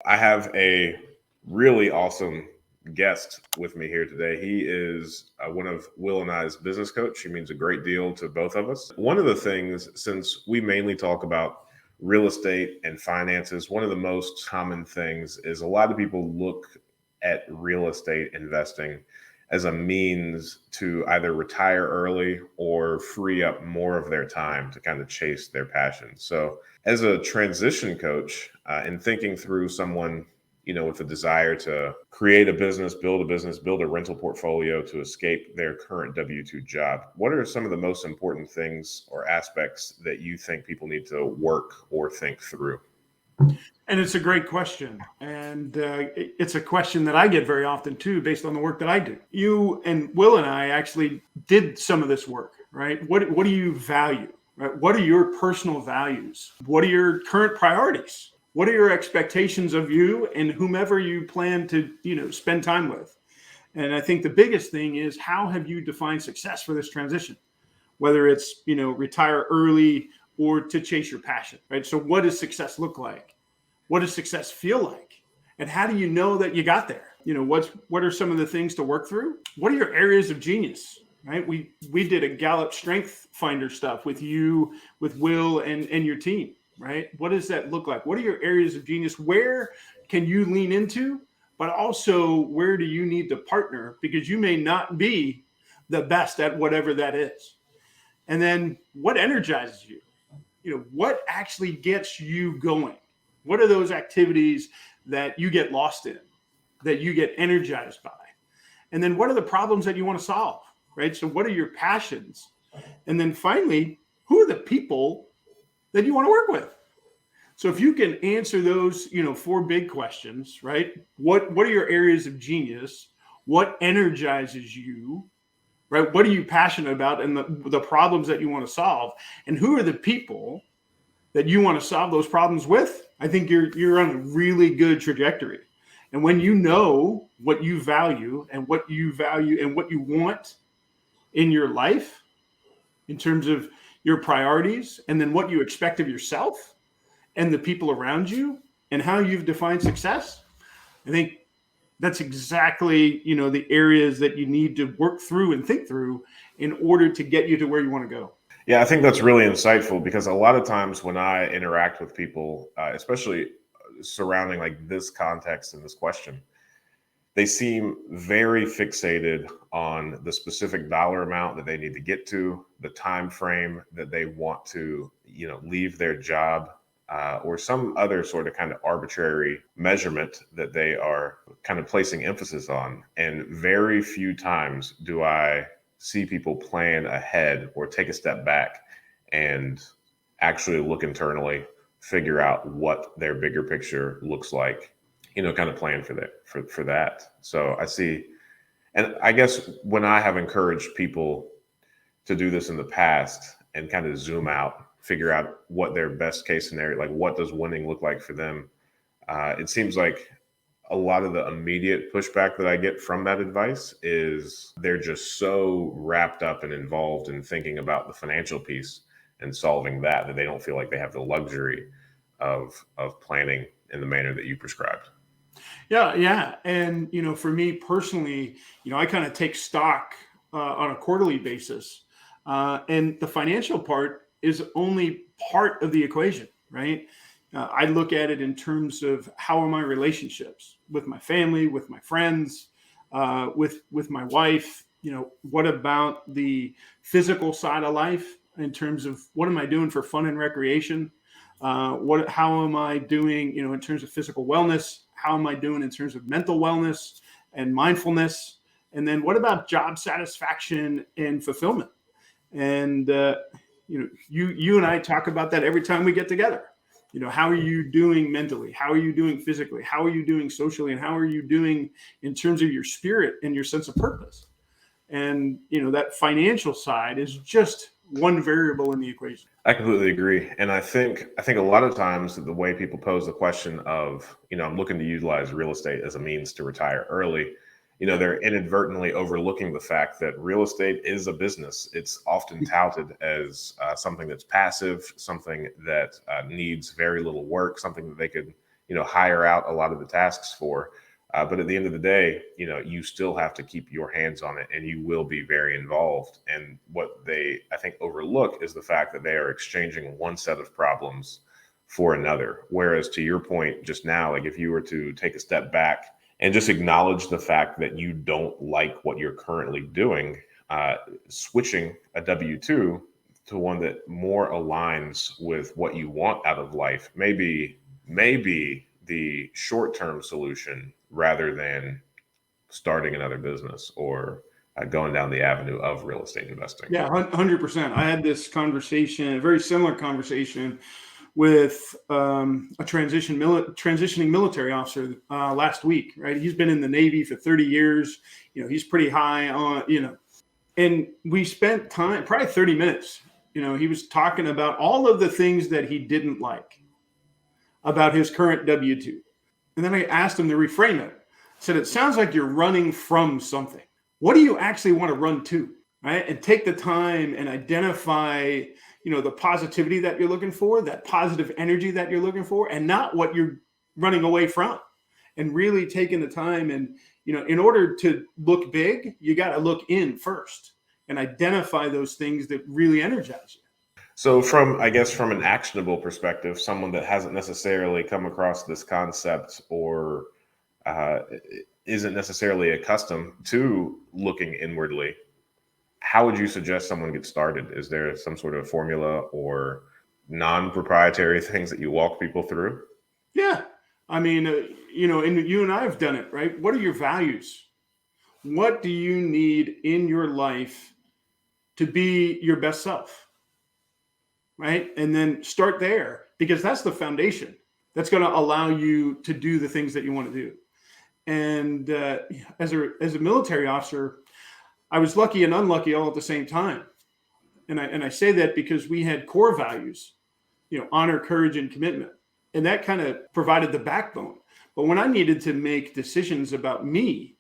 I have a really awesome guest with me here today. He is one of Will and I's business coach. He means a great deal to both of us. One of the things, since we mainly talk about real estate and finances, one of the most common things is a lot of people look at real estate investing as a means to either retire early or free up more of their time to kind of chase their passion. So, as a transition coach, and thinking through someone, with a desire to create a business, build a rental portfolio to escape their current W-2 job, what are some of the most important things or aspects that you think people need to work or think through? And it's a great question. And it's a question that I get very often too, based on the work that I do. You and Will and I actually did some of this work, right? What do you value, right? What are your personal values? What are your current priorities? What are your expectations of you and whomever you plan to, spend time with? And I think the biggest thing is, how have you defined success for this transition? Whether it's, retire early or to chase your passion, right? So what does success look like? What does success feel like? And how do you know that you got there? What are some of the things to work through? What are your areas of genius, right? We did a Gallup Strength Finder stuff with you, with Will and your team, right? What does that look like? What are your areas of genius? Where can you lean into? But also, where do you need to partner? Because you may not be the best at whatever that is. And then what energizes you? What actually gets you going? What are those activities that you get lost in, that you get energized by? And then what are the problems that you want to solve, right? So what are your passions? And then finally, who are the people that you want to work with? So if you can answer those, four big questions, right? What are your areas of genius? What energizes you, right? What are you passionate about, and the problems that you want to solve? And who are the people that you want to solve those problems with? I think you're on a really good trajectory. And when you know what you value and what you want in your life, in terms of your priorities, and then what you expect of yourself and the people around you, and how you've defined success, I think that's exactly, the areas that you need to work through and think through in order to get you to where you want to go. Yeah, I think that's really insightful, because a lot of times when I interact with people, especially surrounding like this context and this question, they seem very fixated on the specific dollar amount that they need to get to, the time frame that they want to, leave their job, or some other sort of kind of arbitrary measurement that they are kind of placing emphasis on. And very few times do I see people plan ahead or take a step back and actually look internally, figure out what their bigger picture looks like, kind of plan for that. So I see, and I guess when I have encouraged people to do this in the past and kind of zoom out, figure out what their best case scenario, like what does winning look like for them, it seems like a lot of the immediate pushback that I get from that advice is they're just so wrapped up and involved in thinking about the financial piece and solving that they don't feel like they have the luxury of planning in the manner that you prescribed. Yeah. And, for me personally, I kind of take stock on a quarterly basis. And the financial part is only part of the equation, right? I look at it in terms of, how are my relationships with my family, with my friends, with my wife? What about the physical side of life, in terms of what am I doing for fun and recreation? How am I doing, in terms of physical wellness? How am I doing in terms of mental wellness and mindfulness? And then what about job satisfaction and fulfillment? And, you and I talk about that every time we get together. How are you doing mentally? How are you doing physically? How are you doing socially? And how are you doing in terms of your spirit and your sense of purpose? And, that financial side is just one variable in the equation. I completely agree. And I think a lot of times the way people pose the question of, I'm looking to utilize real estate as a means to retire early, they're inadvertently overlooking the fact that real estate is a business. It's often touted as something that's passive, something that needs very little work, something that they could, hire out a lot of the tasks for. But at the end of the day, you still have to keep your hands on it, and you will be very involved. And what they, I think, overlook is the fact that they are exchanging one set of problems for another. Whereas to your point just now, like if you were to take a step back and just acknowledge the fact that you don't like what you're currently doing, switching a W-2 to one that more aligns with what you want out of life, maybe the short-term solution rather than starting another business or going down the avenue of real estate investing. Yeah, 100%. I had this conversation, a very similar conversation with a transitioning military officer last week, right? He's been in the Navy for 30 years. He's pretty high on, and we spent time, probably 30 minutes. He was talking about all of the things that he didn't like about his current W-2. And then I asked him to reframe it. I said, it sounds like you're running from something. What do you actually want to run to, right? And take the time and identify, the positivity that you're looking for, that positive energy that you're looking for, and not what you're running away from. And really taking the time and, in order to look big, you got to look in first and identify those things that really energize you. So from an actionable perspective, someone that hasn't necessarily come across this concept or isn't necessarily accustomed to looking inwardly, how would you suggest someone get started? Is there some sort of formula or non-proprietary things that you walk people through? Yeah. I mean, and you and I have done it, right? What are your values? What do you need in your life to be your best self? Right? And then start there, because that's the foundation that's going to allow you to do the things that you want to do. And as a military officer, I was lucky and unlucky all at the same time. And I say that because we had core values, honor, courage, and commitment. And that kind of provided the backbone. But when I needed to make decisions about me,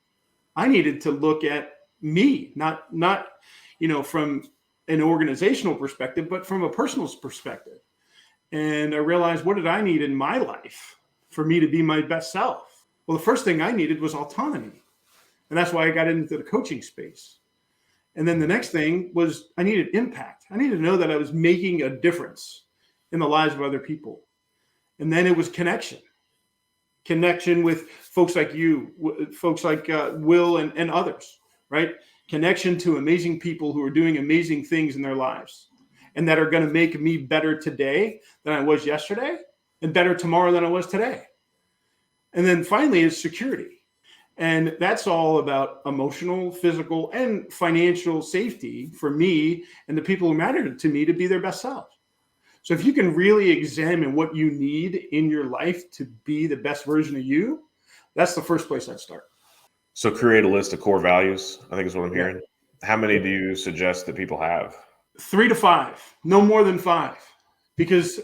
I needed to look at me, not from an organizational perspective, but from a personal perspective. And I realized, what did I need in my life for me to be my best self? Well, the first thing I needed was autonomy. And that's why I got into the coaching space. And then the next thing was I needed impact. I needed to know that I was making a difference in the lives of other people. And then it was connection with folks like you, folks like Will and others, right? Connection to amazing people who are doing amazing things in their lives and that are going to make me better today than I was yesterday and better tomorrow than I was today. And then finally is security. And that's all about emotional, physical, and financial safety for me and the people who matter to me to be their best selves. So if you can really examine what you need in your life to be the best version of you, that's the first place I'd start. So create a list of core values, I think is what I'm hearing. How many do you suggest that people have? 3 to 5, no more than 5, because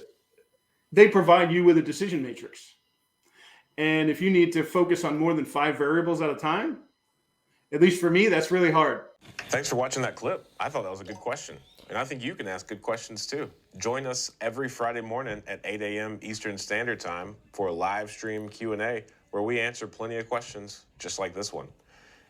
they provide you with a decision matrix. And if you need to focus on more than 5 variables at a time, at least for me, that's really hard. Thanks for watching that clip. I thought that was a good question. And I think you can ask good questions too. Join us every Friday morning at 8 a.m. Eastern Standard Time for a live stream Q&A where we answer plenty of questions just like this one.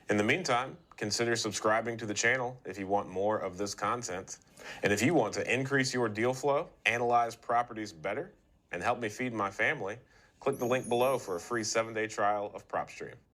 In the meantime, consider subscribing to the channel if you want more of this content. And if you want to increase your deal flow, analyze properties better, and help me feed my family, click the link below for a free 7-day trial of PropStream.